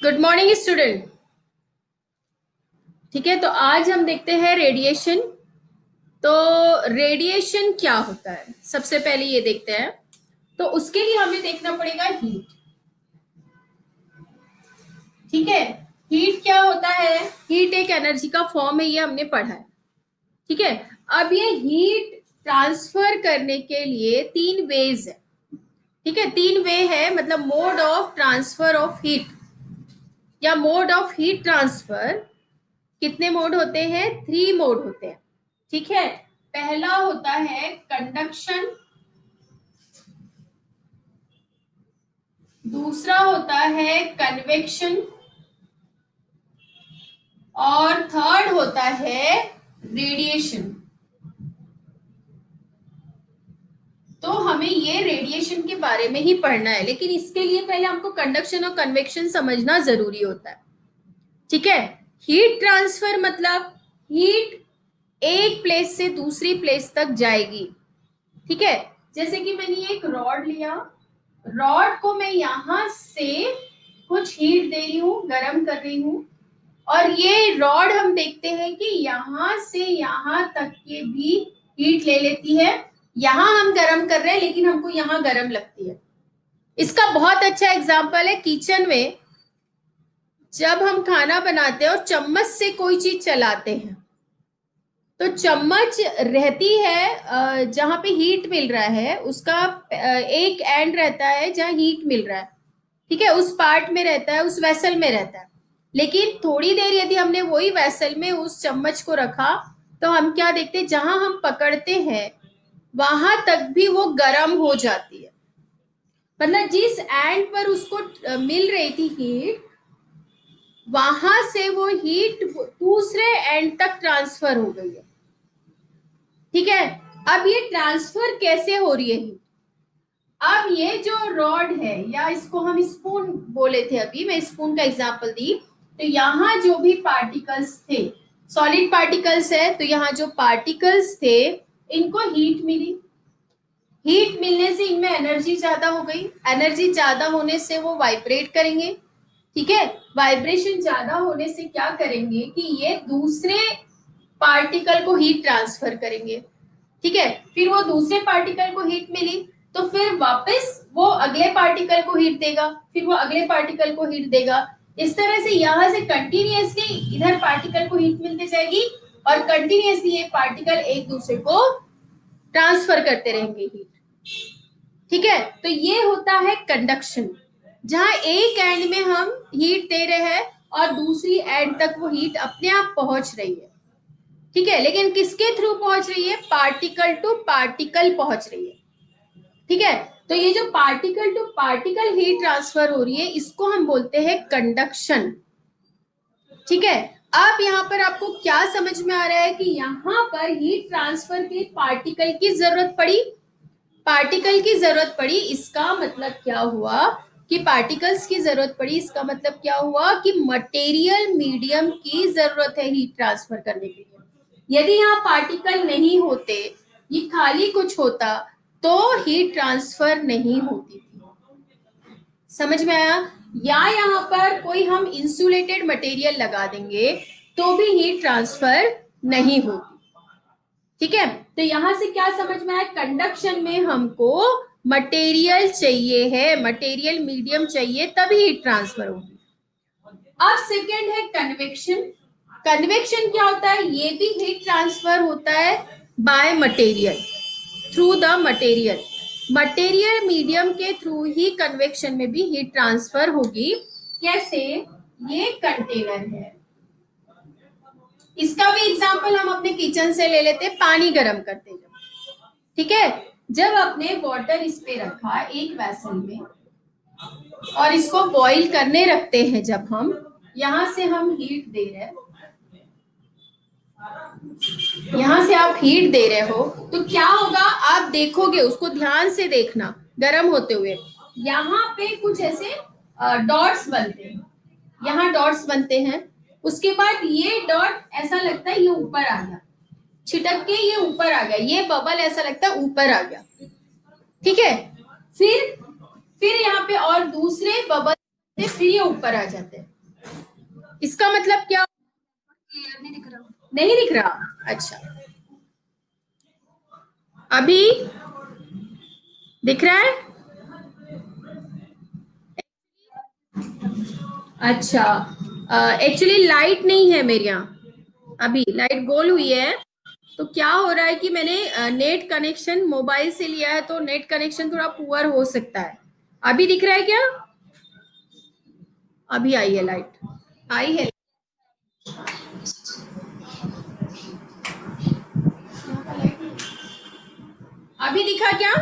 Good morning student. ठीक है, तो आज हम देखते हैं रेडिएशन। तो रेडिएशन क्या होता है, सबसे पहले ये देखते हैं। तो उसके लिए हमें देखना पड़ेगा हीट। ठीक है, हीट क्या होता है? हीट एक एनर्जी का फॉर्म है, ये हमने पढ़ा है। ठीक है, अब ये हीट ट्रांसफर करने के लिए तीन वेज है। ठीक है, तीन वे है, मतलब mode of transfer of heat या मोड ऑफ हीट ट्रांसफर। कितने मोड होते हैं? थ्री मोड होते हैं। ठीक है, पहला होता है कंडक्शन, दूसरा होता है कन्वेक्शन और थर्ड होता है रेडिएशन। तो हमें ये रेडिएशन के बारे में ही पढ़ना है, लेकिन इसके लिए पहले हमको कंडक्शन और कन्वेक्शन समझना जरूरी होता है। ठीक है, हीट ट्रांसफर मतलब हीट एक प्लेस से दूसरी प्लेस तक जाएगी। ठीक है, जैसे कि मैंने एक रॉड लिया, रॉड को मैं यहां से कुछ हीट दे रही हूँ, गर्म कर रही हूँ, और ये रॉड हम देखते हैं कि यहां से यहां तक के भी हीट ले लेती है। यहां हम गर्म कर रहे हैं लेकिन हमको यहां गर्म लगती है। इसका बहुत अच्छा एग्जाम्पल है किचन में। जब हम खाना बनाते हैं और चम्मच से कोई चीज चलाते हैं, तो चम्मच रहती है जहां पे हीट मिल रहा है, उसका एक एंड रहता है जहां हीट मिल रहा है। ठीक है, उस पार्ट में रहता है, उस वेसल में रहता है। लेकिन थोड़ी देर यदि हमने वही वेसल में उस चम्मच को रखा, तो हम क्या देखते हैं, जहां हम पकड़ते हैं वहां तक भी वो गर्म हो जाती है। मतलब जिस एंड पर उसको मिल रही थी हीट, वहां से वो हीट दूसरे एंड तक ट्रांसफर हो गई है। ठीक है, अब ये ट्रांसफर कैसे हो रही है? अब ये जो रॉड है, या इसको हम स्पून बोले थे, अभी मैं स्पून का एग्जांपल दी, तो यहाँ जो भी पार्टिकल्स थे, सॉलिड पार्टिकल्स है, तो यहाँ जो पार्टिकल्स थे इनको हीट मिली। हीट मिलने से इनमें एनर्जी ज्यादा हो गई, एनर्जी ज्यादा होने से वो वाइब्रेट करेंगे। ठीक है, वाइब्रेशन ज्यादा होने से क्या करेंगे कि ये दूसरे पार्टिकल को हीट ट्रांसफर करेंगे। ठीक है, फिर वो दूसरे पार्टिकल को हीट मिली, तो फिर वापस वो अगले पार्टिकल को हीट देगा, फिर वो अगले पार्टिकल को हीट देगा। इस तरह से यहां से कंटिन्यूअसली इधर पार्टिकल को हीट मिलती जाएगी, और कंटिन्यूअसली ये पार्टिकल एक दूसरे को ट्रांसफर करते रहेंगे हीट। ठीक है, तो ये होता है कंडक्शन, जहां एक एंड में हम हीट दे रहे हैं और दूसरी एंड तक वो हीट अपने आप पहुंच रही है। ठीक है, लेकिन किसके थ्रू पहुंच रही है? पार्टिकल टू पार्टिकल पहुंच रही है। ठीक है, तो ये जो particle to particle heat transfer हो रही है, इसको हम बोलते हैं कंडक्शन। ठीक है, अब यहाँ पर आपको क्या समझ में आ रहा है कि यहाँ पर हीट ट्रांसफर के पार्टिकल की जरूरत पड़ी? पार्टिकल की जरूरत पड़ी, इसका मतलब क्या हुआ कि पार्टिकल्स की जरूरत पड़ी, इसका मतलब क्या हुआ कि मटेरियल मीडियम की जरूरत है हीट ट्रांसफर करने के लिए। यदि यहाँ पार्टिकल नहीं होते, ये खाली कुछ होता, तो हीट ट्रांसफर नहीं होती थी। समझ में आया? या यहाँ पर कोई हम इंसुलेटेड मटेरियल लगा देंगे तो भी हीट ट्रांसफर नहीं होती। ठीक है, तो यहां से क्या समझ में आया? कंडक्शन में हमको मटेरियल चाहिए है, मटेरियल मीडियम चाहिए, तभी हीट ट्रांसफर होगी। अब सेकेंड है कन्वेक्शन। कन्वेक्शन क्या होता है? ये भी हीट ट्रांसफर होता है by material, through the material. Material medium के थ्रू ही कन्वेक्शन में भी हीट ट्रांसफर होगी। कैसे? ये कंटेनर है, इसका भी एग्जांपल हम अपने किचन से ले लेते हैं। पानी गर्म करते जब, ठीक है, जब अपने वाटर इस पे रखा एक वैसल में, और इसको बॉईल करने रखते हैं, जब हम यहां से हम हीट दे रहे हैं, यहां से आप हीट दे रहे हो, तो क्या होगा आप देखोगे, उसको ध्यान से देखना, गर्म होते हुए यहाँ पे कुछ ऐसे डॉट्स बनते हैं, यहाँ डॉट्स बनते हैं। उसके बाद ये डॉट ऐसा लगता है ये ऊपर आ गया, छिटक के ये ऊपर आ गया, ये बबल ऐसा लगता है ऊपर आ गया। ठीक है, फिर यहाँ पे और दूसरे बबल फिर ये ऊपर आ जाते हैं। इसका मतलब क्या? क्लियर नहीं दिख रहा। नहीं दिख रहा? अच्छा, अभी दिख रहा है? अच्छा, एक्चुअली लाइट नहीं है मेरे यहाँ, अभी लाइट गोल हुई है। तो क्या हो रहा है कि मैंने नेट कनेक्शन मोबाइल से लिया है, तो नेट कनेक्शन थोड़ा पुअर हो सकता है। अभी दिख रहा है क्या? अभी आई है लाइट, आई है। अभी दिखा क्या?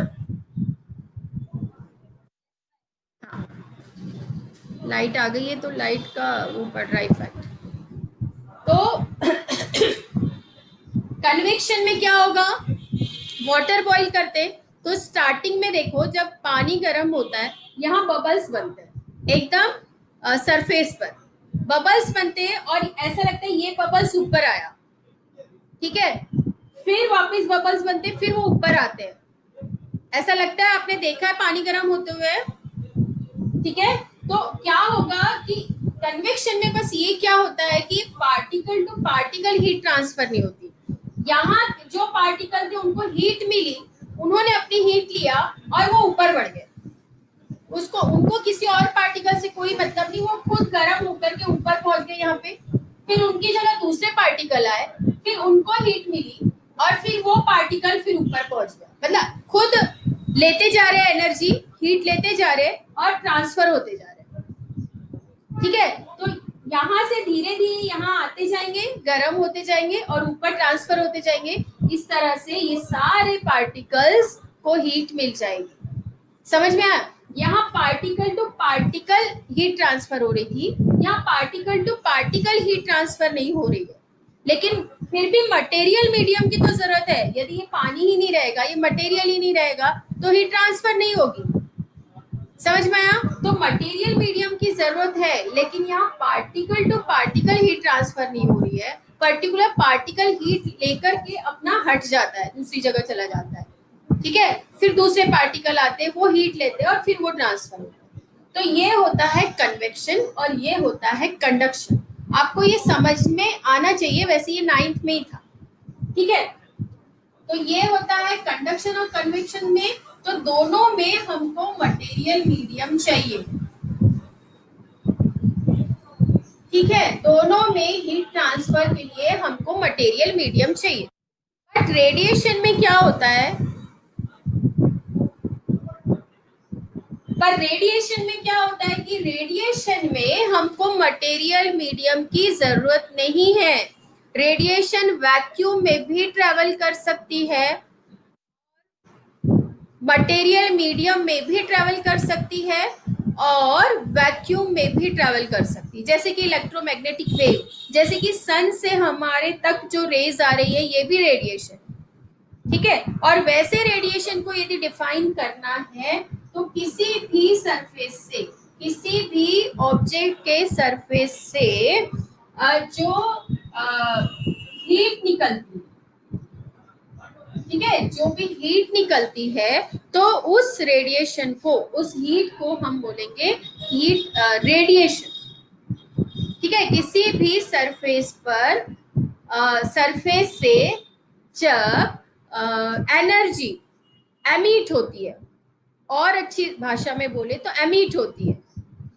लाइट आ गई है, तो लाइट का वो पड़ रहा है इफेक्ट। तो कन्वेक्शन में क्या होगा? वाटर बॉईल करते तो स्टार्टिंग में देखो, जब पानी गर्म होता है यहाँ बबल्स बनते हैं एकदम सरफेस पर, बबल्स बनते हैं और ऐसा लगता है ये बबल्स ऊपर आया, ठीक है। फिर वापस बबल्स बनते हैं, फिर वो ऊपर आते हैं, ऐसा लगता है। आपने देखा है पानी गर्म होते हुए, ठीक है। तो क्या होगा कि कन्वेक्शन में बस ये क्या होता है कि particle to particle heat transfer नहीं होती। यहाँ जो पार्टिकल थे उनको हीट मिली, उन्होंने अपनी हीट लिया और वो ऊपर बढ़ गए, उसको उनको किसी और पार्टिकल से कोई मतलब नहीं, वो खुद गर्म होकर के ऊपर पहुंच गए यहाँ पे। फिर उनकी जगह दूसरे पार्टिकल आए, फिर उनको हीट मिली और फिर वो पार्टिकल फिर ऊपर पहुंच गया, मतलब खुद लेते जा रहे हैं एनर्जी, हीट लेते जा रहे हैं और ट्रांसफर होते जा रहे हैं, ठीक है। तो यहाँ से धीरे धीरे यहाँ आते जाएंगे, गर्म होते जाएंगे और ऊपर ट्रांसफर होते जाएंगे। इस तरह से ये सारे पार्टिकल्स को हीट मिल जाएगी। समझ में आया? यहाँ particle to particle heat transfer हो रही थी, यहाँ particle to particle heat transfer नहीं हो रही है। लेकिन फिर भी मटेरियल मीडियम की तो जरूरत है। यदि ये पानी ही नहीं रहेगा, ये मटेरियल ही नहीं रहेगा, तो हीट ट्रांसफर नहीं होगी। समझ में आया? तो मटेरियल मीडियम की जरूरत है, लेकिन यहाँ particle to particle heat transfer नहीं हो रही है। पर्टिकुलर पार्टिकल हीट लेकर के अपना हट जाता है, दूसरी जगह चला जाता है, ठीक है। फिर दूसरे पार्टिकल आते हैं, वो हीट लेते हैं और फिर वो ट्रांसफर होता है। तो ये होता है कन्वेक्शन और ये होता है कंडक्शन। आपको ये समझ में आना चाहिए, वैसे ये 9th में ही था, ठीक है। तो ये होता है कंडक्शन और कन्वेक्शन में। तो दोनों में हमको मटेरियल मीडियम चाहिए, ठीक है। दोनों में हीट ट्रांसफर के लिए हमको मटेरियल मीडियम चाहिए। बट रेडिएशन में क्या होता है? पर रेडिएशन में क्या होता है कि रेडिएशन में हमको मटेरियल मीडियम की जरूरत नहीं है। रेडिएशन वैक्यूम में भी ट्रेवल कर सकती है, मटेरियल मीडियम में भी ट्रेवल कर सकती है और वैक्यूम में भी ट्रेवल कर सकती है। जैसे कि इलेक्ट्रोमैग्नेटिक वेव, जैसे कि सन से हमारे तक जो रेज आ रही है, ये भी रेडिएशन, ठीक है। और वैसे रेडिएशन को यदि डिफाइन करना है तो किसी भी सरफेस से, किसी भी ऑब्जेक्ट के सरफेस से जो हीट निकलती, ठीक है, जो भी हीट निकलती है, तो उस रेडिएशन को, उस हीट को हम बोलेंगे हीट रेडिएशन, ठीक है। किसी भी सरफेस पर सरफेस से जब एनर्जी एमिट होती है, और अच्छी भाषा में बोले तो एमिट होती है,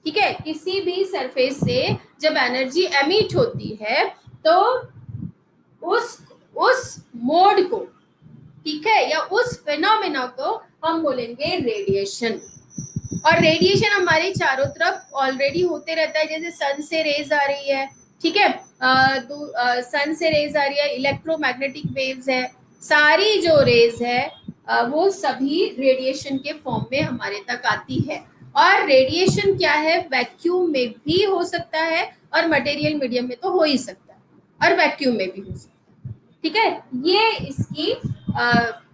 ठीक है। किसी भी सरफेस से जब एनर्जी एमिट होती है तो उस उस मोड को, ठीक है, या उस फिनोमेना को हम बोलेंगे रेडिएशन। और रेडिएशन हमारे चारों तरफ ऑलरेडी होते रहता है, जैसे सन से रेज आ रही है, ठीक है, सन से रेज आ रही है, इलेक्ट्रोमैग्नेटिक वेव्स है, सारी जो रेज है वो सभी रेडिएशन के फॉर्म में हमारे तक आती है। और रेडिएशन क्या है, वैक्यूम में भी हो सकता है और मटेरियल मीडियम में तो हो ही सकता है, और वैक्यूम में भी हो सकता है, ठीक है। ये इसकी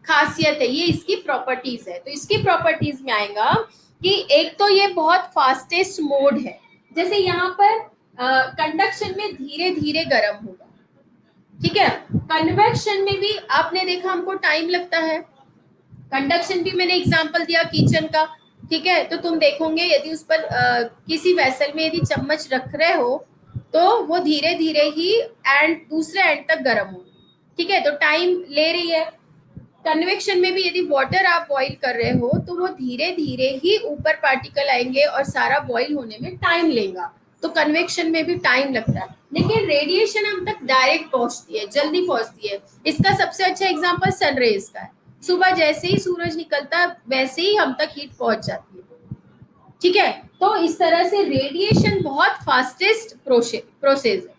खासियत है, ये इसकी प्रॉपर्टीज है। तो इसकी प्रॉपर्टीज में आएगा कि एक तो ये बहुत फास्टेस्ट मोड है, जैसे यहाँ पर कंडक्शन में धीरे धीरे गर्म होगा, ठीक है। कन्वेक्शन में भी आपने देखा हमको टाइम लगता है। कंडक्शन भी मैंने एग्जांपल दिया किचन का, ठीक है, तो तुम देखोगे यदि उस पर किसी वेसल में यदि चम्मच रख रहे हो तो वो धीरे धीरे ही एंड दूसरे एंड तक गर्म हो। ठीक है, तो टाइम ले रही है। कन्वेक्शन में भी यदि वाटर आप बॉईल कर रहे हो तो वो धीरे धीरे ही ऊपर पार्टिकल आएंगे और सारा बॉईल होने में टाइम लेगा। तो कन्वेक्शन में भी टाइम लगता है, लेकिन रेडिएशन हम तक डायरेक्ट पहुंचती है, जल्दी पहुंचती है। इसका सबसे अच्छा एग्जांपल सनरेज का है। सुबह जैसे ही सूरज निकलता है वैसे ही हम तक हीट पहुंच जाती है। ठीक है, तो इस तरह से रेडिएशन बहुत फास्टेस्ट प्रोसेस है।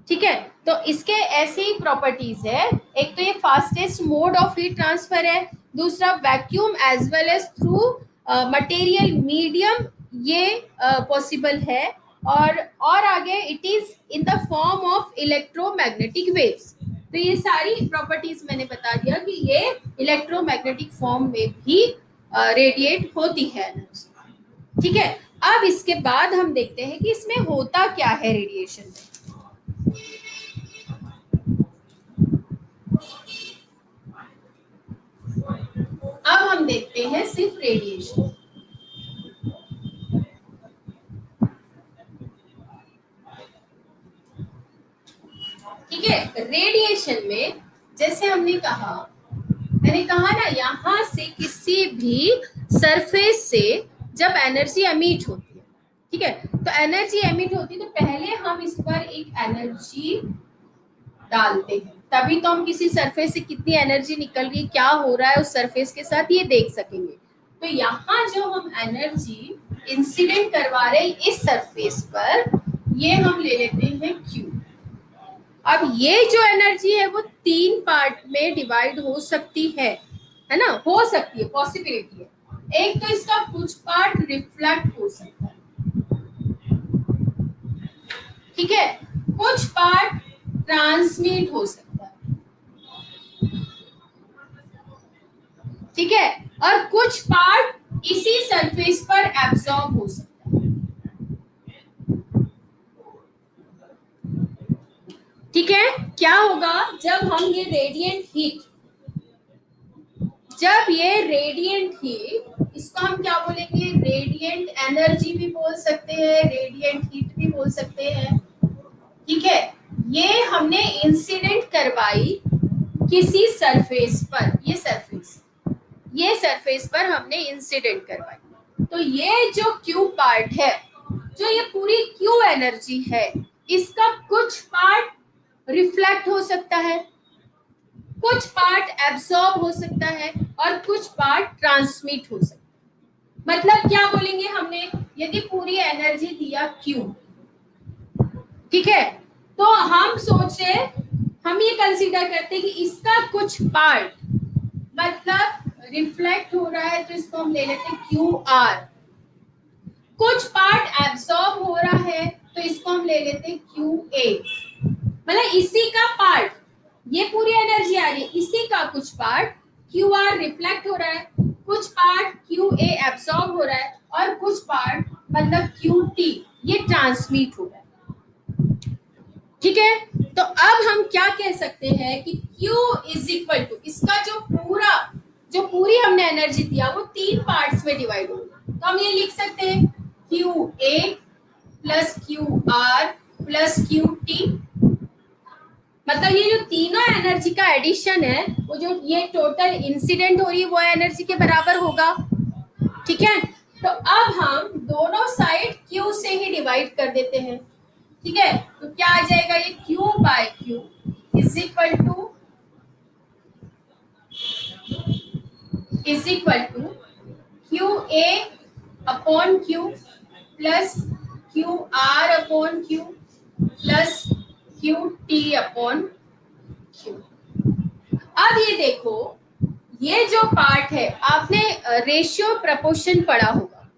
ठीक है, तो इसके ऐसे ही प्रॉपर्टीज है। एक तो ये fastest mode of heat transfer है, दूसरा vacuum as well as through material medium ये पॉसिबल है। और आगे it is in the form of electromagnetic waves. तो ये सारी प्रॉपर्टीज मैंने बता दिया कि ये इलेक्ट्रोमैग्नेटिक फॉर्म में भी रेडिएट होती है। ठीक है, अब इसके बाद हम देखते हैं कि इसमें होता क्या है रेडिएशन में। अब हम देखते हैं सिर्फ रेडिएशन। ठीक है, रेडिएशन में जैसे मैंने कहा ना, यहां से किसी भी सरफेस से जब एनर्जी एमिट होती है, ठीक है, तो एनर्जी एमिट होती है तो पहले हम इस पर एक एनर्जी डालते हैं, तभी तो हम किसी सरफेस से कितनी एनर्जी निकल रही है, क्या हो रहा है उस सरफेस के साथ, ये देख सकेंगे। तो यहाँ जो हम एनर्जी इंसिडेंट करवा रहे हैं इस सरफेस पर, ये हम ले लेते हैं क्यू। अब ये जो एनर्जी है वो 3 पार्ट में डिवाइड हो सकती है ना, हो सकती है, पॉसिबिलिटी है। एक तो इसका कुछ पार्ट रिफ्लेक्ट हो सकता है, ठीक है, कुछ पार्ट ट्रांसमिट हो सकता है, ठीक है, और कुछ पार्ट इसी सरफेस पर एब्सॉर्ब हो सकता है। ठीक है, क्या होगा जब हम ये रेडिएंट हीट, जब ये रेडिएंट हीट, इसको हम क्या बोलेंगे, रेडिएंट एनर्जी भी बोल सकते हैं, रेडिएंट हीट भी बोल सकते हैं। ठीक है, ये हमने इंसिडेंट करवाई किसी सरफेस पर, ये सरफेस पर हमने इंसिडेंट करवाई। तो ये जो क्यू पार्ट है, जो ये पूरी क्यू एनर्जी है, इसका कुछ पार्ट रिफ्लेक्ट हो सकता है, कुछ पार्ट एब्सॉर्ब हो सकता है और कुछ पार्ट ट्रांसमिट हो सकता है। मतलब क्या बोलेंगे हमने, यदि पूरी एनर्जी दिया क्यू, ठीक है, तो हम सोचे, हम ये कंसीडर करते हैं कि इसका कुछ पार्ट मतलब रिफ्लेक्ट हो रहा है, तो इसको हम ले लेते हैं क्यू आर। कुछ पार्ट एब्सॉर्ब हो रहा है तो इसको हम ले लेते हैं क्यू ए। मतलब इसी का पार्ट, ये पूरी एनर्जी आ रही है, इसी का कुछ पार्ट क्यू आर रिफ्लेक्ट हो रहा है, कुछ पार्ट क्यू ए एब्सॉर्ब हो रहा है और कुछ पार्ट मतलब क्यू टी ये ट्रांसमिट हो रहा है। ठीक है, तो अब हम क्या कह सकते हैं कि Q इज इक्वल टू, इसका जो पूरी हमने एनर्जी दिया वो 3 पार्ट्स में डिवाइड होगा। तो हम ये लिख सकते हैं Q A plus Q are plus Q T. मतलब ये जो तीनों एनर्जी का एडिशन है, वो जो ये टोटल इंसिडेंट हो रही है वो एनर्जी के बराबर होगा। ठीक है, तो अब हम दोनों साइड Q से ही डिवाइड कर देते हैं। ठीक है, तो क्या आ जाएगा, ये Q by Q is equal to Q A upon Q plus Q R upon Q plus Q T upon Q. अब ये देखो, ये जो पार्ट है आपने रेशियो प्रपोर्शन पढ़ा होगा।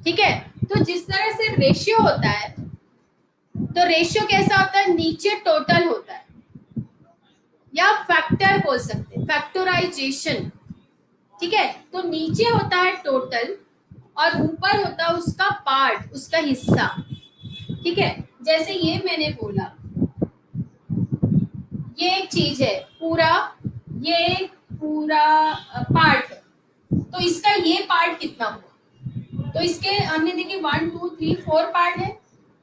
ठीक है, तो जिस तरह से रेशियो होता है, तो रेशियो कैसा होता है, नीचे टोटल होता है या फैक्टर बोल सकते हैं, फैक्टराइजेशन। ठीक है, तो नीचे होता है टोटल और ऊपर होता है उसका पार्ट, उसका हिस्सा। ठीक है, जैसे ये मैंने बोला, ये एक चीज है पूरा, ये पूरा पार्ट है, तो इसका ये पार्ट कितना हुआ, तो इसके हमने देखे 1 2 3 4 पार्ट है,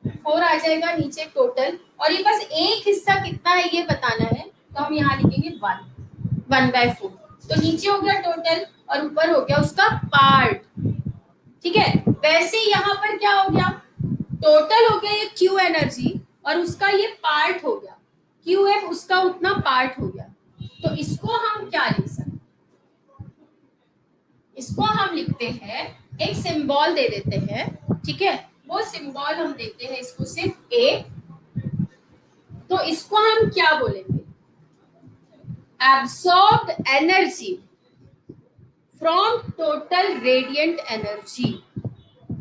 4 आ जाएगा नीचे टोटल, और ये बस एक हिस्सा कितना है ये बताना है, तो हम यहाँ लिखेंगे 1/4। तो नीचे हो गया टोटल और ऊपर हो गया उसका पार्ट। ठीक है, वैसे यहाँ पर क्या हो गया, टोटल हो गया ये क्यू एनर्जी और उसका ये पार्ट हो गया, क्यू एफ उसका उतना पार्ट हो गया। तो इसको हम क्या लिख सकते हैं, इसको हम लिखते हैं, एक सिंबल दे देते हैं। ठीक है, वो सिंबल हम देते हैं इसको सिर्फ ए। तो इसको हम क्या बोलेंगे, absorbed energy from total radiant energy.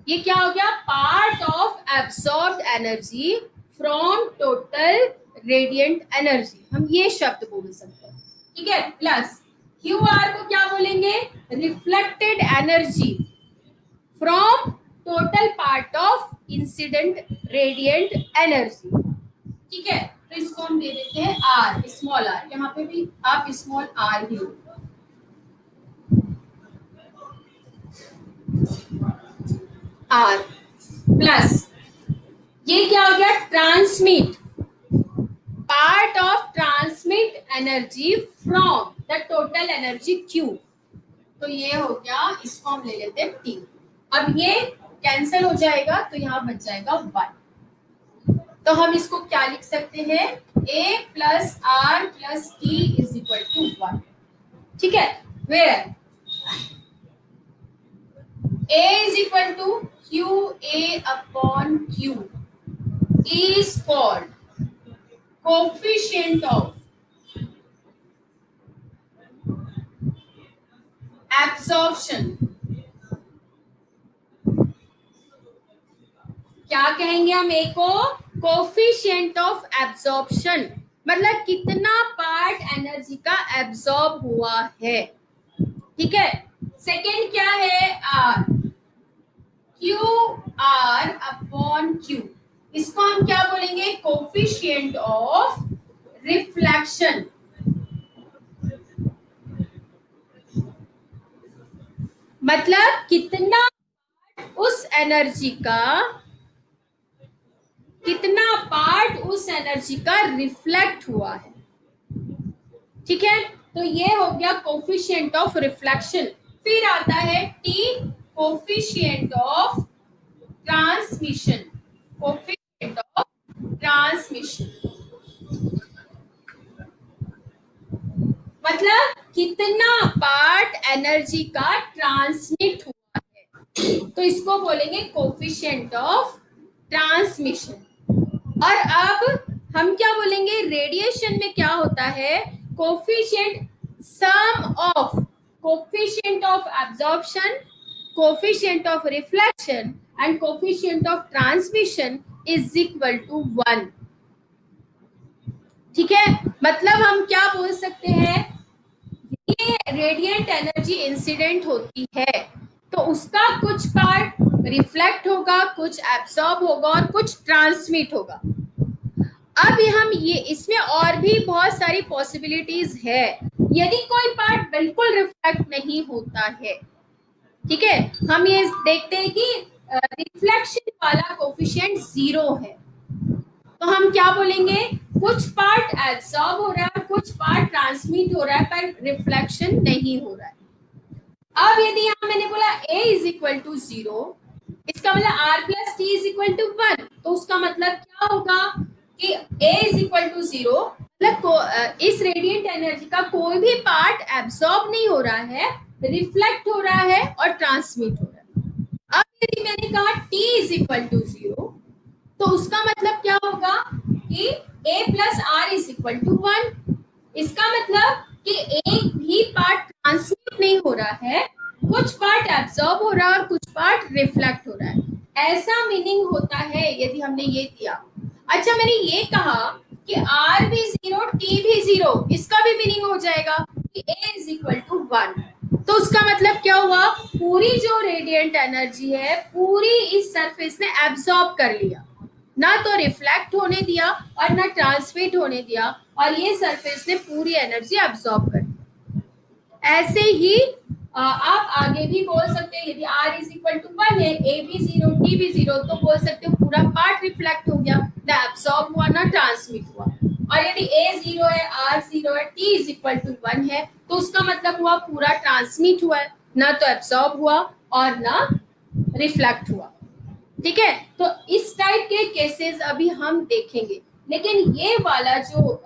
ये क्या हो गया, part of absorbed energy from total radiant energy, हम ये शब्द बोल सकते हैं। ठीक है, प्लस क्यू आर को क्या बोलेंगे, reflected energy from total part of incident radiant energy. ठीक है, तो इसको हम दे देते हैं आर, स्मॉल आर, यहाँ पे भी आप स्मॉल आर ही लो। आर प्लस ये क्या हो गया, transmit, part of transmit energy from the total energy Q. तो ये हो गया, इसको हम ले लेते हैं टी। अब ये कैंसिल हो जाएगा तो यहाँ बच जाएगा 1। तो हम इसको क्या लिख सकते हैं, a plus R plus T is equal to 1। ठीक है, where a is equal to qa upon q is called coefficient of absorption। क्या कहेंगे हम a को, कोफिशिएंट ऑफ एब्जॉर्प्शन, मतलब कितना पार्ट एनर्जी का एब्जॉर्ब हुआ है। ठीक है, सेकेंड क्या है, R, Q R upon Q, इसको हम क्या बोलेंगे, कोफिशिएंट ऑफ रिफ्लेक्शन। मतलब कितना उस एनर्जी का, कितना पार्ट उस एनर्जी का रिफ्लेक्ट हुआ है। ठीक है, तो ये हो गया कोफिशिएंट ऑफ रिफ्लेक्शन। फिर आता है T, coefficient of transmission, coefficient of transmission मतलब कितना पार्ट एनर्जी का ट्रांसमिट हुआ है, तो इसको बोलेंगे कोफिशिएंट ऑफ ट्रांसमिशन। और अब हम क्या बोलेंगे, रेडिएशन में क्या होता है, coefficient sum of coefficient of absorption, coefficient of reflection and coefficient of transmission is equal to 1। ठीक है, मतलब हम क्या बोल सकते हैं, ये रेडिएंट एनर्जी इंसिडेंट होती है तो उसका कुछ पार्ट रिफ्लेक्ट होगा, कुछ एब्सॉर्ब होगा और कुछ ट्रांसमिट होगा। अब हम ये, इसमें और भी बहुत सारी पॉसिबिलिटीज है। यदि कोई पार्ट बिल्कुल रिफ्लेक्ट नहीं होता है, ठीक है, हम ये देखते हैं कि रिफ्लेक्शन वाला कोफिशिएंट 0 है, तो हम क्या बोलेंगे, कुछ पार्ट एब्सॉर्ब हो रहा है, कुछ पार्ट ट्रांसमिट हो रहा है पर रिफ्लेक्शन नहीं हो रहा है। अब यदि यहाँ मैंने बोला a इज इक्वल टू 0, इसका मतलब r plus T is equal to 1, तो उसका मतलब क्या होगा कि a इज इक्वल टू 0, मतलब इस रेडिएंट एनर्जी का कोई भी पार्ट एब्सॉर्ब नहीं हो रहा है, रिफ्लेक्ट हो रहा है और ट्रांसमिट हो रहा है। अब यदि मैंने कहा t इज इक्वल टू 0, तो उसका मतलब क्या होगा कि a plus R is equal to 1। इसका मतलब कि एक भी पार्ट ट्रांसमिट नहीं हो रहा है, कुछ पार्ट एब्सॉर्ब हो रहा है और कुछ पार्ट रिफ्लेक्ट हो रहा है। ऐसा मीनिंग होता है यदि हमने ये दिया। अच्छा, मैंने ये कहा कि r भी 0, t भी 0, इसका भी मीनिंग हो जाएगा कि a इज इक्वल टू 1। तो उसका मतलब क्या हुआ, पूरी जो रेडिएंट एनर्जी है पूरी इस सरफेस ने एब्सॉर्ब कर लिया, ना तो रिफ्लेक्ट होने दिया और ना ट्रांसमिट होने दिया, और ये सरफेस ने पूरी एनर्जी एब्सॉर्ब कर दी। ऐसे ही आप आगे भी बोल सकते हैं, यदि r इज इक्वल टू 1 है, a भी 0, t भी 0, तो बोल सकते हो पूरा पार्ट रिफ्लेक्ट हो गया, ना एब्सॉर्ब हुआ ना ट्रांसमिट हुआ। और यदि a 0 है, r 0 है, t इज इक्वल टू 1 है, तो उसका मतलब हुआ पूरा ट्रांसमिट हुआ है, ना तो एब्सॉर्ब हुआ और ना रिफ्लेक्ट हुआ। ठीक है, तो इस टाइप के केसेस अभी हम देखेंगे। लेकिन ये वाला जो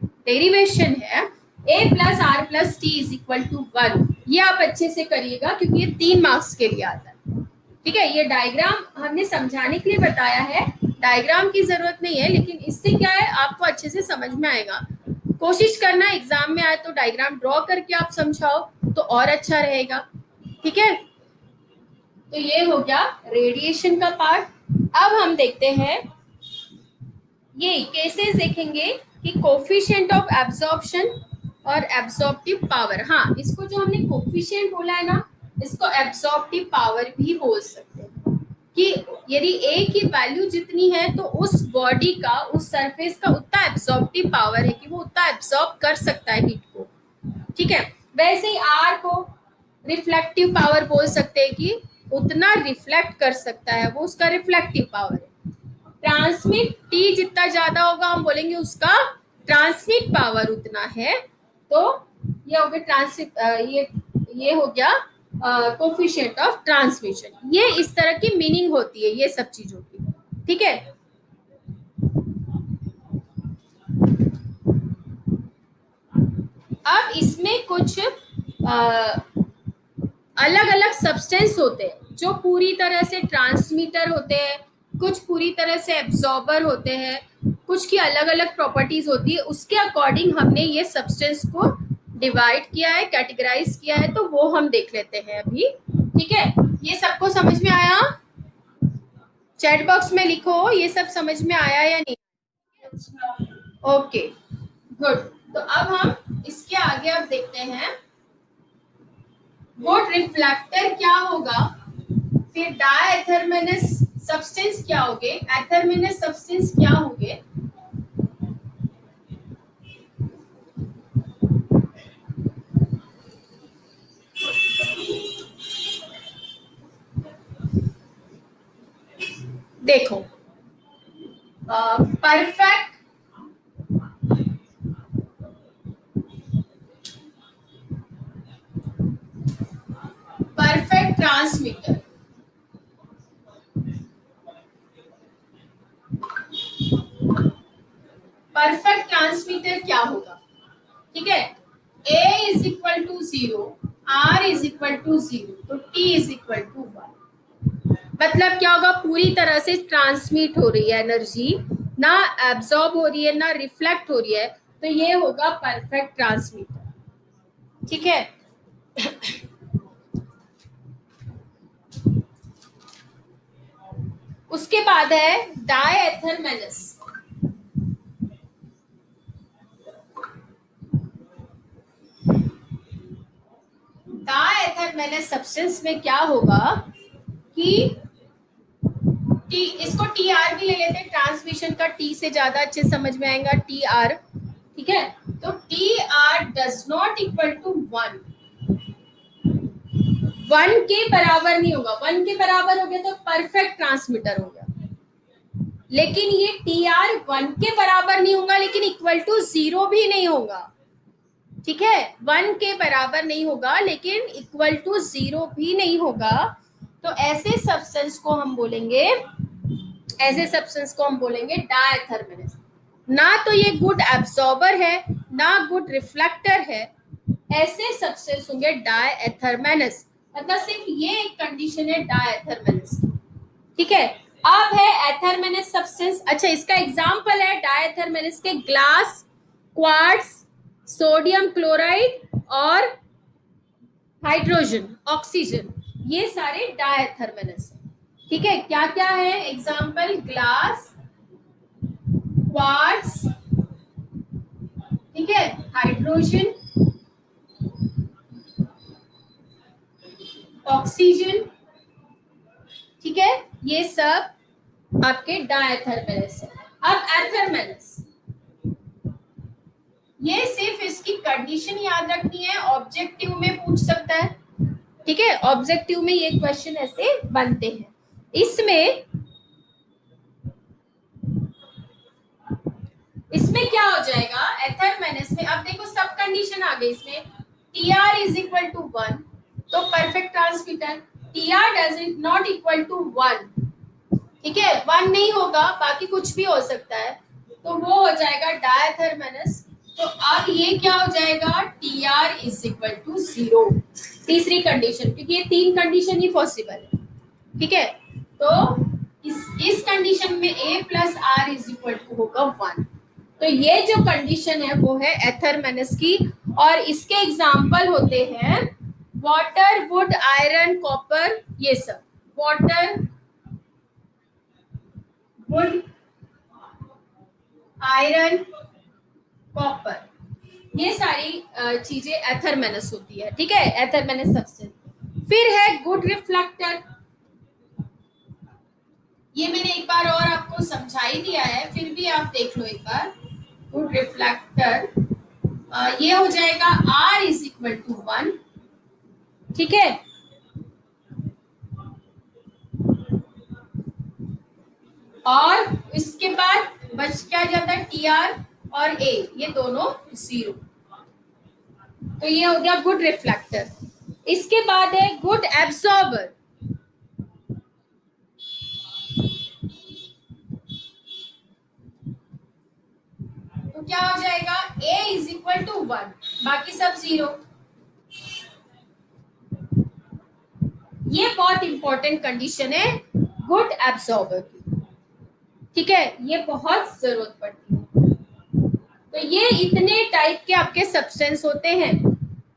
डेरिवेशन है a plus R plus T is equal to 1, ये आप अच्छे से करिएगा क्योंकि ये 3 मार्क्स के लिए आता है। ठीक है, ये डायग्राम हमने समझाने के लिए बताया है, डायग्राम की जरूरत नहीं है, लेकिन इससे क्या है आपको अच्छे से समझ में आएगा। कोशिश करना एग्जाम में आए तो डायग्राम ड्रॉ करके आप समझाओ तो और अच्छा रहेगा। ठीक है, तो ये हो गया रेडिएशन का पार्ट। अब हम देखते हैं, ये केसेस देखेंगे कि कोफिशिएंट ऑफ एब्जॉर्प्शन और एब्जॉर्प्टिव पावर। हाँ, इसको जो हमने कोफिशिएंट बोला है ना, इसको एब्जॉर्प्टिव पावर भी बोल सकते हैं कि यदि ए की वैल्यू जितनी है तो उस बॉडी का, उस सरफेस का उतना एब्जॉर्प्टिव पावर है कि वो उतना एब्जॉर्ब कर सकता है हीट को। ठीक है, वैसे ही आर को रिफ्लेक्टिव पावर बोल सकते हैं कि उतना रिफ्लेक्ट कर सकता है, वो उसका रिफ्लेक्टिव पावर है। ट्रांसमिट टी जितना ज्यादा होगा हम बोलेंगे उसका ट्रांसमिट पावर उतना है। तो ये हो गया ट्रांसमिट, ये हो गया कोफिशिएंट ऑफ ट्रांसमिशन। ये इस तरह की मीनिंग होती है ये सब चीजों की। ठीक है, अब इसमें कुछ अलग अलग सब्सटेंस होते हैं जो पूरी तरह से ट्रांसमीटर होते हैं, कुछ पूरी तरह से एब्जॉर्बर होते हैं, कुछ की अलग अलग प्रॉपर्टीज होती है। उसके अकॉर्डिंग हमने ये सब्सटेंस को डिवाइड किया है, कैटेगराइज किया है, तो वो हम देख लेते हैं अभी। ठीक है, ये सबको समझ में आया? चैट बॉक्स में लिखो ये सब समझ में आया या नहीं। Okay, good. तो अब हम इसके आगे अब देखते हैं वो रिफ्लेक्टर क्या होगा, फिर डायथर्मिनस सब्सटेंस क्या होंगे, एथर्मिनस सब्सटेंस क्या होंगे। देखो, perfect perfect transmitter, perfect transmitter क्या होगा? ठीक है, A is equal to 0, R is equal to 0, तो T इज इक्वल टू 1। मतलब क्या होगा, पूरी तरह से ट्रांसमिट हो रही है एनर्जी, ना एब्सॉर्ब हो रही है ना रिफ्लेक्ट हो रही है, तो ये होगा परफेक्ट ट्रांसमीटर। ठीक है, उसके बाद है डायथर्मिनस। डायथर्मिनस सब्सटेंस में क्या होगा कि टी, इसको टी आर भी ले लेते हैं, ट्रांसमिशन का टी से ज्यादा अच्छे समझ में आएगा टी आर। ठीक है, तो T R does not equal to 1, 1 के बराबर नहीं होगा। 1 के बराबर हो गया तो परफेक्ट ट्रांसमीटर हो गया, लेकिन ये टी आर 1 के बराबर नहीं होगा, लेकिन इक्वल टू 0 भी नहीं होगा। ठीक है, 1 के बराबर नहीं होगा लेकिन इक्वल टू 0 भी नहीं होगा। तो ऐसे सब्सटेंस को हम बोलेंगे, ऐसे सब्सटेंस को हम बोलेंगे डायथर्मिनस। ना तो ये गुड एब्सॉर्बर है ना गुड रिफ्लेक्टर है, ऐसे सब्सटेंस होंगे डायथर्मिनस। मतलब सिर्फ ये एक कंडीशन है डायथर्मिनस। ठीक है, अब है एथर्मिनस सब्सटेंस। अच्छा, इसका एग्जांपल है डायथर्मिनस के ग्लास, क्वार्ट्ज, सोडियम क्लोराइड और हाइड्रोजन, ऑक्सीजन, ये सारे डायथर्मिनस है। ठीक है, क्या क्या है एग्जांपल, ग्लास, क्वार्ट्ज, ठीक है, हाइड्रोजन, ऑक्सीजन। ठीक है, ये सब आपके डायथर्मिनस है। अब एथर्मिनस, ये सिर्फ इसकी कंडीशन याद रखनी है, ऑब्जेक्टिव में पूछ सकता है। ठीक है, ऑब्जेक्टिव में ये क्वेश्चन ऐसे बनते हैं। इसमें क्या हो जाएगा, एथर माइनस में, अब देखो सब कंडीशन आ गई इसमें, T R is equal to 1, तो perfect transmitter, T R does it not equal to 1, ठीक है, 1 नहीं होगा, बाकी कुछ भी हो सकता है, तो वो हो जाएगा डायथर माइनस। तो अब ये क्या हो जाएगा, T R is equal to 0, तीसरी कंडीशन, क्योंकि ये 3 कंडीशन ही पॉसिबल है, ठीक है। तो इस कंडीशन में a plus R is equal to होगा 1। तो ये जो कंडीशन है वो है एथर माइनस की, और इसके एग्जाम्पल होते हैं वाटर, वुड, आयरन, कॉपर, ये सब। वाटर, वुड, आयरन, कॉपर, ये सारी चीजें एथर माइनस होती है, ठीक है, एथर माइनस सब्सटेंस। फिर है गुड रिफ्लेक्टर, ये मैंने एक बार और आपको समझा ही दिया है, फिर भी आप देख लो एक बार। गुड रिफ्लेक्टर, ये हो जाएगा R इज इक्वल टू 1, ठीक है। और इसके बाद बच क्या जाता है, टी आर और ए, ये दोनों 0, तो ये हो गया गुड रिफ्लेक्टर। इसके बाद है गुड एब्सॉर्बर, तो क्या हो जाएगा, A इज इक्वल टू 1, बाकी सब 0। ये बहुत इंपॉर्टेंट कंडीशन है गुड एब्सॉर्बर की, ठीक है, ये बहुत जरूरत पड़ती है। तो ये इतने टाइप के आपके सब्सटेंस होते हैं,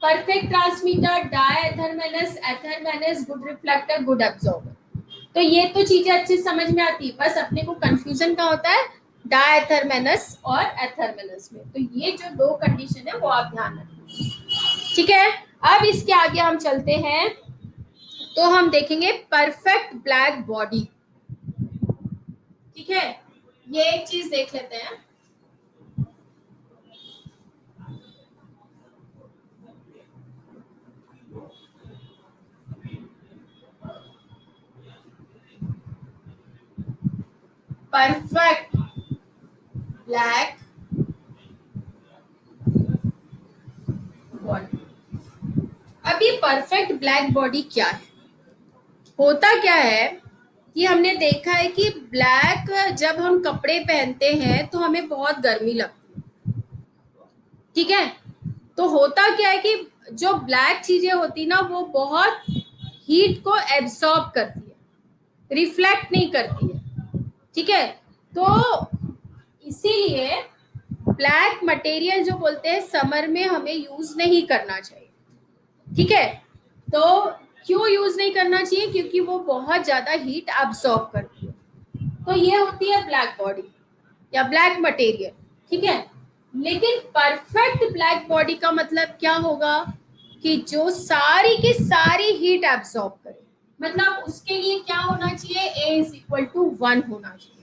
perfect transmitter, diathermanous, athermanous, good reflector, good absorber. तो ये तो चीजें अच्छी समझ में आती है, बस अपने को कंफ्यूजन का होता है डायथर माइनस और एथर माइनस में। तो ये जो 2 कंडीशन है वो आप ध्यान रखें, ठीक है। अब इसके आगे हम चलते हैं, तो हम देखेंगे परफेक्ट ब्लैक बॉडी, ठीक है। ये एक चीज देख लेते हैं, परफेक्ट ब्लैक बॉडी। अब ये परफेक्ट ब्लैक बॉडी क्या है, होता क्या है कि हमने देखा है कि ब्लैक जब हम कपड़े पहनते हैं तो हमें बहुत गर्मी लगती है, ठीक है। तो होता क्या है कि जो ब्लैक चीजें होती ना वो बहुत हीट को एब्सॉर्ब करती है, रिफ्लेक्ट नहीं करती है, ठीक है। तो इसीलिए ब्लैक मटेरियल जो बोलते हैं समर में हमें यूज नहीं करना चाहिए, ठीक है। तो क्यों यूज नहीं करना चाहिए, क्योंकि वो बहुत ज्यादा हीट एब्सॉर्ब करती है। तो ये होती है ब्लैक बॉडी या ब्लैक मटेरियल, ठीक है। लेकिन परफेक्ट ब्लैक बॉडी का मतलब क्या होगा, कि जो सारी की सारी हीट एब्सॉर्ब करे, मतलब उसके लिए क्या होना चाहिए, A इज इक्वल टू 1 होना चाहिए,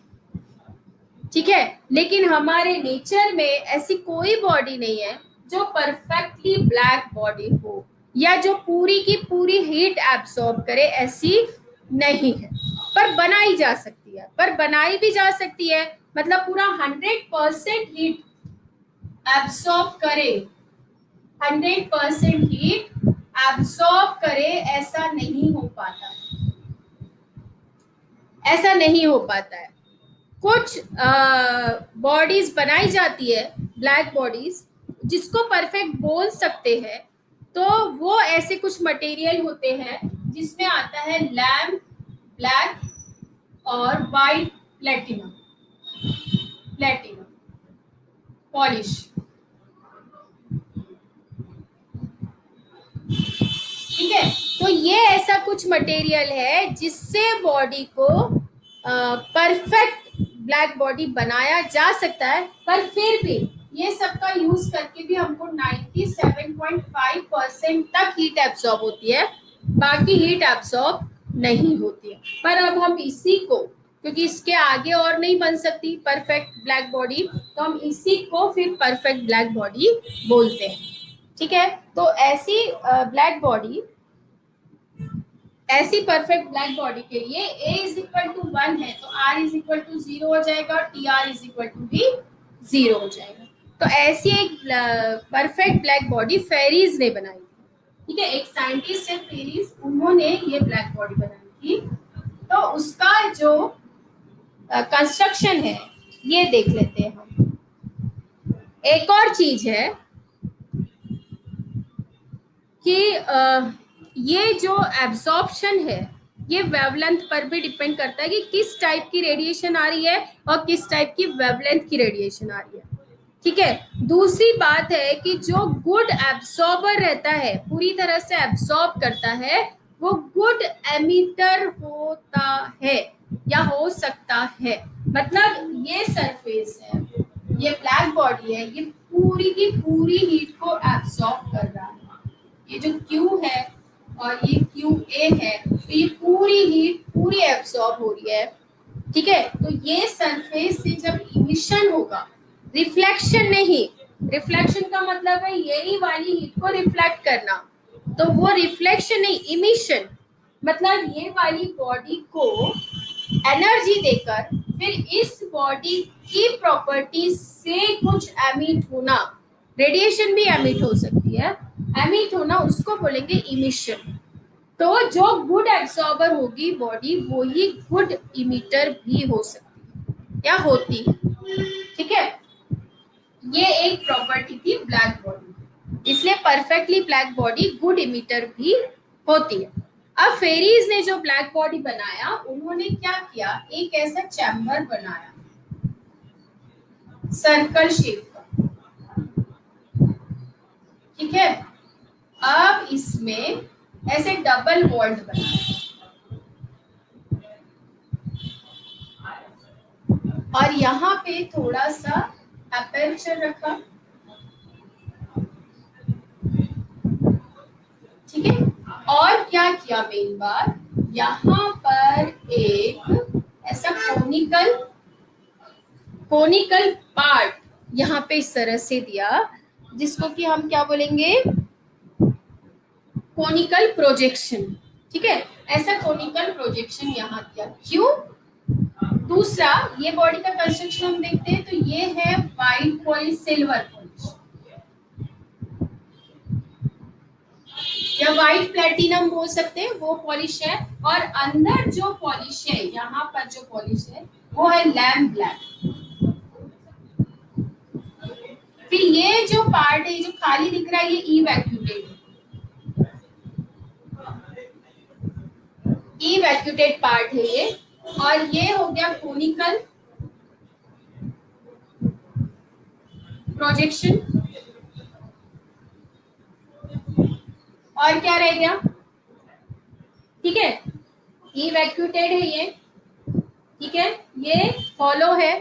ठीक है। लेकिन हमारे नेचर में ऐसी कोई बॉडी नहीं है जो परफेक्टली ब्लैक बॉडी हो, या जो पूरी की पूरी हीट एब्सॉर्ब करे, ऐसी नहीं है। पर बनाई जा सकती है, पर बनाई भी जा सकती है, मतलब पूरा 100% हीट एब्सॉर्ब करे, 100% हीट एब्सॉर्ब करे, ऐसा नहीं हो पाता है, ऐसा नहीं हो पाता है। कुछ बॉडीज बनाई जाती है, ब्लैक बॉडीज, जिसको परफेक्ट बोल सकते हैं, तो वो ऐसे कुछ मटेरियल होते हैं जिसमें आता है लैम्प ब्लैक और वाइट प्लेटिनम, प्लेटिनम पॉलिश, ठीक है। तो ये ऐसा कुछ मटेरियल है जिससे बॉडी को परफेक्ट ब्लैक बॉडी बनाया जा सकता है, पर फिर भी ये सब का यूज करके भी हमको 97.5% तक हीट एब्सॉर्ब होती है, बाकी हीट एब्सॉर्ब नहीं होती है। पर अब हम इसी को, क्योंकि इसके आगे और नहीं बन सकती परफेक्ट ब्लैक बॉडी, तो हम इसी को फिर परफेक्ट ब्लैक बॉडी बोलते हैं, ठीक है। तो ऐसी ब्लैक बॉडी ऐसी परफेक्ट ब्लैक बॉडी के लिए A इज इक्वल टू 1 है तो R इज इक्वल टू 0 हो जाएगा और TR इज इक्वल टू भी 0 हो जाएगा। तो ऐसी एक परफेक्ट ब्लैक बॉडी फेरीज ने बनाई थी। ठीक है, एक साइंटिस्ट है फेरीज, उन्होंने ये ब्लैक बॉडी बनाई थी। तो उसका जो कंस्ट्रक्शन है ये देख लेते हैं हम। एक और चीज है कि ये जो एब्जॉर्प्शन है ये वेवलेंथ पर भी डिपेंड करता है कि किस टाइप की रेडिएशन आ रही है और किस टाइप की वेवलेंथ की रेडिएशन आ रही है। ठीक है, दूसरी बात है कि जो गुड एब्सॉर्बर रहता है, पूरी तरह से एब्सॉर्ब करता है, वो गुड एमिटर होता है या हो सकता है। मतलब ये सरफेस है, ये ब्लैक बॉडी है, ये पूरी की पूरी हीट को एब्सॉर्ब कर रहा है। ये जो Q है और ये QA है, तो ये पूरी हीट पूरी एब्सॉर्ब हो रही है। ठीक है, तो ये सरफेस से जब इमिशन होगा, रिफ्लेक्शन नहीं, रिफ्लेक्शन का मतलब है यही वाली हीट को रिफ्लेक्ट करना, तो वो रिफ्लेक्शन नहीं, इमिशन मतलब ये वाली बॉडी को एनर्जी देकर फिर इस बॉडी की प्रॉपर्टी से कुछ एमिट होना, रेडिएशन भी एमिट हो सकती है, एमिट होना उसको बोलेंगे इमिशन। तो जो गुड एब्सॉर्बर होगी बॉडी वो ही गुड इमिटर भी हो सकती है या होती है। ठीक है, ये एक प्रॉपर्टी थी ब्लैक बॉडी, इसलिए perfectly black body good emitter भी होती है। अब फेरीज ने जो ब्लैक बॉडी बनाया, उन्होंने क्या किया, एक ऐसा चैम्बर बनाया सर्कल शेप का। ठीक है, अब इसमें ऐसे डबल वॉल्ड बनाया और यहाँ पे थोड़ा सा अपर्चर रखा। ठीक है, और क्या किया, मेन बात यहाँ पर एक ऐसा कोनिकल कोनिकल पार्ट यहाँ पे इस तरह से दिया, जिसको कि हम क्या बोलेंगे, कोनिकल प्रोजेक्शन। ठीक है, ऐसा कोनिकल प्रोजेक्शन यहाँ दिया। क्यों? दूसरा, ये बॉडी का कंस्ट्रक्शन हम देखते हैं तो ये है व्हाइट पॉलिश, सिल्वर पॉलिश या व्हाइट प्लेटिनम बोल सकते हैं, वो पॉलिश है। और अंदर जो पॉलिश है, यहाँ पर जो पॉलिश है वो है लैम्प ब्लैक। फिर ये जो पार्ट है जो खाली दिख रहा है ये इवैक्यूटेड पार्ट है ये। और ये हो गया कोनिकल प्रोजेक्शन। और क्या रह गया, ठीक है, इवैक्यूटेड है ये। ठीक है, ये हॉलो है,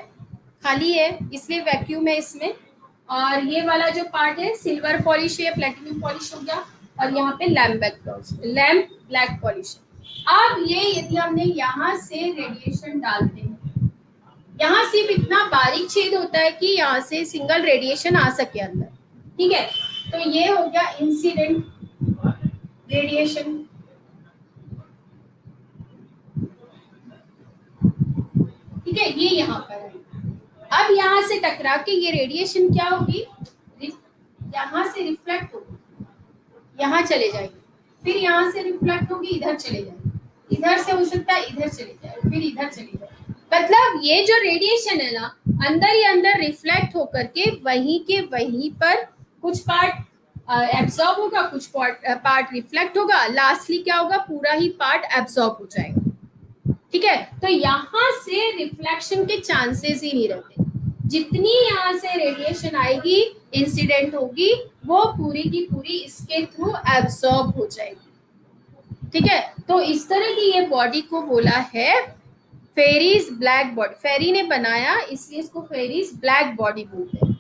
खाली है, इसलिए वैक्यूम है इसमें। और ये वाला जो पार्ट है सिल्वर पॉलिश है, प्लेटिनम पॉलिश हो गया। और यहाँ पे लैम्प ब्लैक पॉलिश है। अब ये यदि हमने यहाँ से रेडिएशन डालते हैं, यहाँ सिर्फ इतना बारीक छेद होता है कि यहाँ से सिंगल रेडिएशन आ सके अंदर। ठीक है, तो ये हो गया इंसिडेंट रेडिएशन। ठीक है, ये यहाँ पर है। अब यहाँ से टकरा के ये रेडिएशन क्या होगी, यहाँ से रिफ्लेक्ट होगी, यहाँ चले जाएगी, फिर यहाँ से रिफ्लेक्ट होगी, इधर चले जाएगी, इधर से हो सकता है इधर चले जाए, फिर इधर चले जाए। मतलब ये जो रेडिएशन है ना, अंदर ही अंदर रिफ्लेक्ट होकर के वहीं के वहीं पर कुछ पार्ट एब्सॉर्ब होगा, कुछ पार्ट रिफ्लेक्ट होगा, लास्टली क्या होगा, पूरा ही पार्ट एब्सॉर्ब हो जाएगा। ठीक है, तो यहाँ से रिफ्लेक्शन के चांसेस ही नहीं रहते। जितनी यहाँ से रेडिएशन आएगी, इंसिडेंट होगी, वो पूरी की पूरी इसके थ्रू एब्सॉर्ब हो जाएगी। ठीक है, तो इस तरह की ये बॉडी को बोला है फेरीज ब्लैक बॉडी। फेरी ने बनाया इसलिए इसको फेरीज ब्लैक बॉडी बोलते हैं।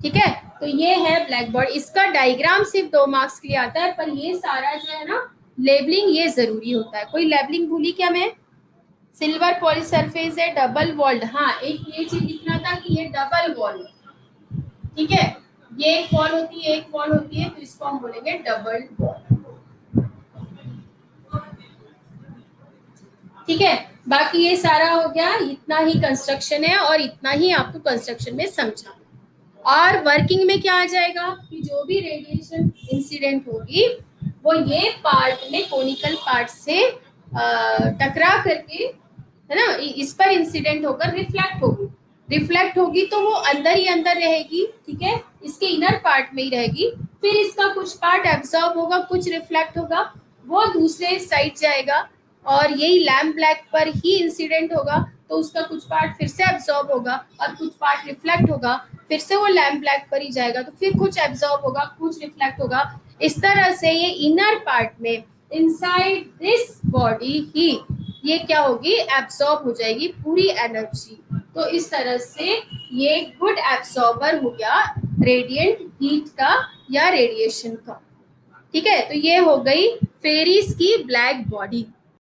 ठीक है, तो ये है ब्लैक बॉडी। इसका डायग्राम सिर्फ 2 मार्क्स के लिए आता है, पर ये सारा जो है ना लेबलिंग ये जरूरी होता है। कोई लेबलिंग भूली क्या मैं? सिल्वर पॉलिश सरफेस है, डबल वॉल्ड। हाँ, एक ये चीज लिखना था कि ये डबल वॉल। ठीक है, ये एक वॉल होती है, एक वॉल होती है, तो इसको हम बोलेंगे डबल वॉल। ठीक है, बाकी ये सारा हो गया, इतना ही कंस्ट्रक्शन है और इतना ही आपको कंस्ट्रक्शन में समझा। और वर्किंग में क्या आ जाएगा कि जो भी रेडिएशन इंसिडेंट होगी वो ये पार्ट में कोनिकल पार्ट से टकरा करके, है ना, इस पर इंसिडेंट होकर रिफ्लेक्ट होगी तो वो अंदर ही अंदर रहेगी, ठीक है, इसके इनर पार्ट में ही रहेगी। फिर इसका कुछ पार्ट एब्जॉर्ब होगा, कुछ रिफ्लेक्ट होगा, वो दूसरे साइड जाएगा और यही लैम्प ब्लैक पर ही इंसिडेंट होगा तो उसका कुछ पार्ट फिर से एब्जॉर्ब होगा और कुछ पार्ट रिफ्लेक्ट होगा, फिर से वो लैम्प ब्लैक पर ही जाएगा तो फिर कुछ एब्जॉर्ब होगा, कुछ रिफ्लेक्ट होगा। इस तरह से ये इनर पार्ट में इनसाइड दिस बॉडी ही ये क्या होगी, एब्सॉर्ब हो जाएगी पूरी एनर्जी। तो इस तरह से ये गुड एब्सॉर्बर हो गया रेडिएंट हीट का या रेडिएशन का। ठीक है, तो ये हो गई फेरिस की ब्लैक बॉडी।